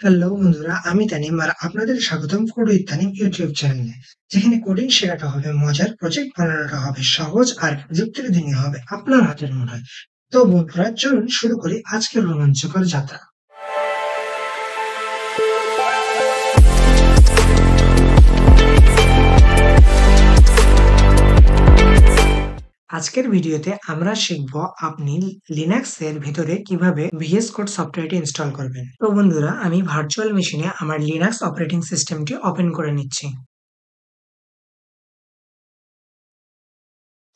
Hello বন্ধুরা, আমি তানিম আর আপনাদের স্বাগতম কোড উইথ তানিম ইউটিউব চ্যানেলে, যেখানে কোডিং শেখাটা হবে মজার, প্রজেক্ট বানানোটা হবে সহজ আর প্রযুক্তির দুনিয়া হবে আপনার হাতের মুঠোয়। তো বন্ধুরা, চলুন শুরু করি আজকের রোমাঞ্চকর যাত্রা। আজকের ভিডিওতে আমরা শিখব আপনি লিনাক্স এর ভিতরে কিভাবে ভিএস কোড সফটওয়্যারটি ইনস্টল করবেন। তো বন্ধুরা, আমি ভার্চুয়াল মেশিনে আমার লিনাক্স অপারেটিং সিস্টেমটি ওপেন করে নিচ্ছি।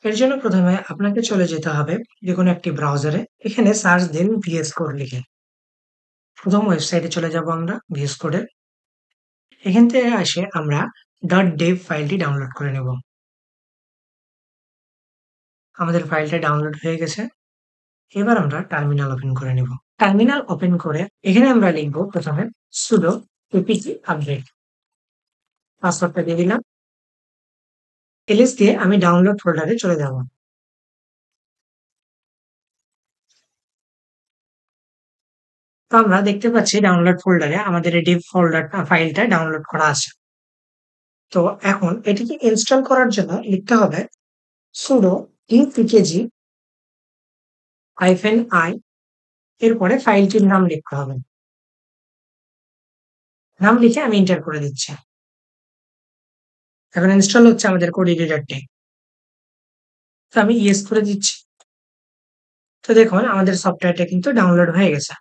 এর জন্য প্রথমে আপনাকে চলে যেতে হবে যেকোনো একটি ব্রাউজারে। এখানে সার্চ দিন ভিএস কোড লিখে। প্রথম ওয়েবসাইটে চলে যাব আমরা ভিএস কোডের। এখান থেকে আসে আমরা .dev ফাইলটি ডাউনলোড করে নেব। আমাদের ফাইলটা ডাউনলোড হয়ে গেছে। এবার আমরা টার্মিনাল ওপেন করে নেব। টার্মিনাল ওপেন করে এখানে আমরা লিখব প্রথমে sudo apt আপডেট। পাসওয়ার্ডটা দিয়ে দিলাম। এলএস দিয়ে আমি ডাউনলোড ফোল্ডারে চলে যাব। তো আমরা দেখতে পাচ্ছি ডাউনলোড ফোল্ডারে আমাদের এই ডিভ ফোল্ডারটা ফাইলটা ডাউনলোড করা আছে। তো এখন এটিকে ইনস্টল করার জন্য লিখতে হবে sudo pkg -i, এরপরে ফাইলটির নাম লিখতে হবে। নাম লিখে আমি এন্টার করে দিচ্ছি। এখন ইনস্টল হচ্ছে আমাদের কোড এডিটরটি। তো আমি ইয়েস করে দিচ্ছি। তো দেখুন আমাদের সফটওয়্যারটা কিন্তু ডাউনলোড হয়ে গেছে।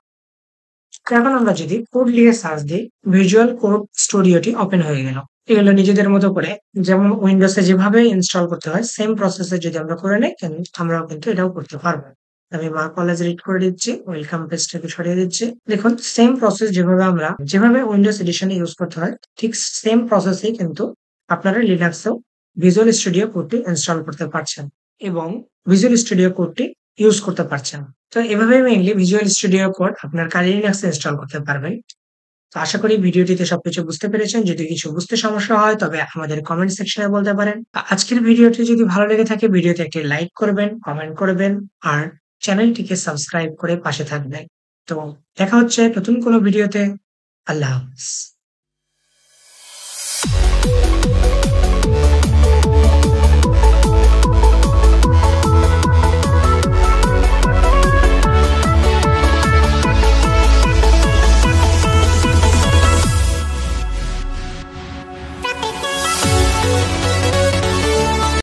তো এখন আমরা যদি কোড লিখে সার্চ দিই, ভিজুয়াল কোড স্টুডিওটি ওপেন হয়ে গেল। এগুলো নিজেদের মতো করে যেমন উইন্ডোজে যেভাবে ইনস্টল করতে হয় সেম প্রসেসে যদি আমরা করে নেই, আমরাও কিন্তু এটাও করতে পারবো। আমি মা কলেজ রিড করে দিচ্ছি, ওয়েলকাম পেজটাকে সরিয়ে দিচ্ছি। দেখুন সেম প্রসেস যেভাবে উইন্ডোজ এডিশনে ইউজ করতে হয় ঠিক সেম প্রসেসেই কিন্তু আপনারা লিনাক্সেও ভিজুয়াল স্টুডিও কোডটি ইনস্টল করতে পারছেন এবং ভিজুয়াল স্টুডিও কোডটি ইউজ করতে পারছেন। তো এভাবে মেইনলি ভিজুয়াল স্টুডিও কোড আপনার কালি লিনাক্সে ইনস্টল করতে পারবেন। তো আশা করি ভিডিওটিতে সবকিছু বুঝতে পেরেছেন। যদি কিছু বুঝতে সমস্যা হয় তবে আমাদের কমেন্ট সেকশনে বলতে পারেন। আজকের ভিডিওটি যদি ভালো লেগে থাকে ভিডিওতে একটি লাইক করবেন, কমেন্ট করবেন আর চ্যানেলটিকে সাবস্ক্রাইব করে পাশে থাকবেন। তো দেখা হচ্ছে নতুন কোনো ভিডিওতে। আল্লাহ হাফেজ।